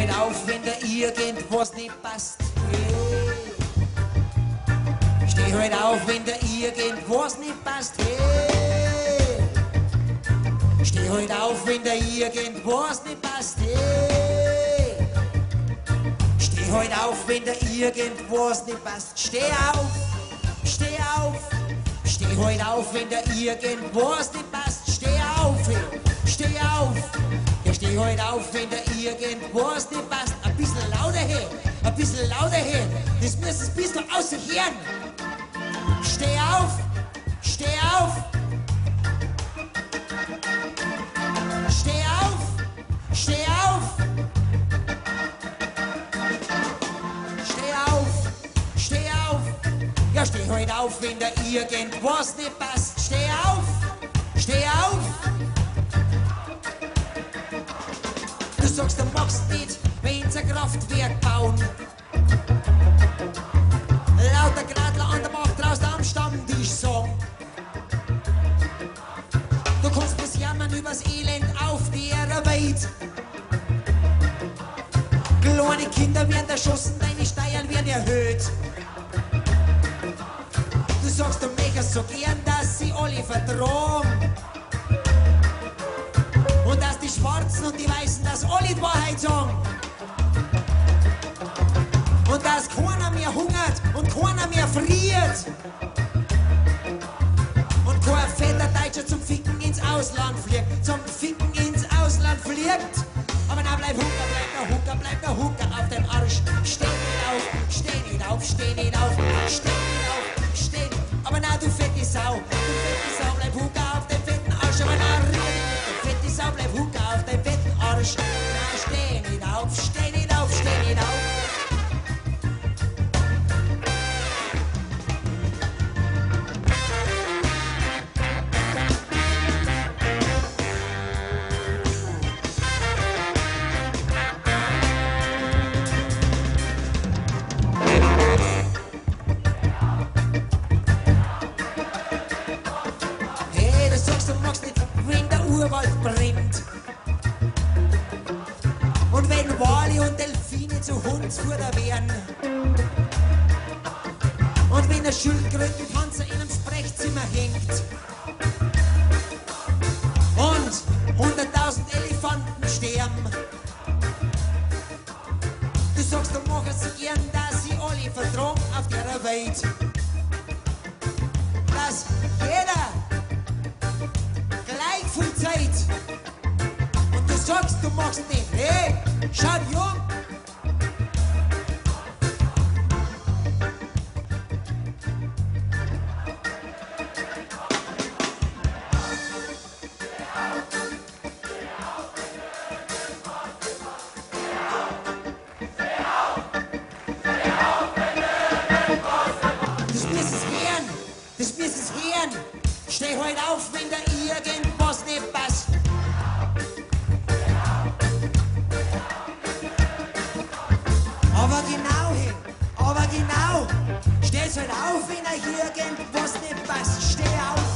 halt auf, wenn da irgendwas nicht passt. Hey. Steh halt auf, wenn da irgendwas nicht passt. Hey. Steh halt auf, wenn da irgendwas nicht passt. Hey. Steh halt auf, wenn da irgendwas nicht passt. Steh auf, steh auf. Steh halt auf, wenn da irgendwas nicht passt. Steh auf, hey. Steh auf. Ja, steh halt auf, wenn da irgendwas nicht passt. Ein bisschen lauter her, ein bisschen lauter her. Das müsstest ein bisschen außer Hirn. Steh auf, steh auf. Steh auf, steh auf. Steh auf, steh auf. Ja, steh halt auf, wenn da irgendwas nicht passt. Steh auf, steh auf. Du sagst, du magst nicht, wenn sie ein Kraftwerk bauen. Lauter Gradler an der Macht draußen am Stammtisch sagen. Du kannst bloß jammern übers Elend auf der Welt. Kleine Kinder werden erschossen, deine Steuern werden erhöht. Du sagst, du möchtest so gern, dass sie alle vertragen. Und dass die Schwarzen und die Weißen, dass alle die Wahrheit sagen. Und dass keiner mehr hungert und keiner mehr friert. Und kein fetter Deutscher zum Ficken ins Ausland fliegt. Zum Ficken ins Ausland fliegt. Aber na bleib der Hucker auf den Arsch. Steh nicht auf, steh nicht auf, steh nicht auf, steh nicht auf, steh. Aber na du fette Sau, bleib Hucker auf den fetten Arsch. Aber na fette Sau, bleib Hucker auf den fetten Arsch. Na steh nicht auf, steh nicht auf, steh nicht auf. Urwald brennt. Und wenn Wale und Delfine zu Hundsfutter werden. Und wenn ein Schildkrötenpanzer in einem Sprechzimmer hängt. Und 100.000 Elefanten sterben. Du sagst, du machst sie gern, dass sie alle vertragen auf der Welt. Dass jeder gleich viel Zeit. Und du sagst, du machst nicht. Hey, schau jung. Das müsst es hören. Steh halt auf, wenn da irgendwas nicht passt. Aber genau, steh's halt auf, wenn da irgendwas nicht passt. Steh auf,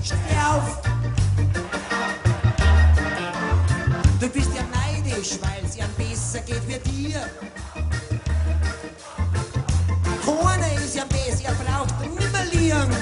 steh auf. Du bist ja neidisch, weil's ja besser geht wie dir. Keiner ist ja besser, er braucht nimmer liegen.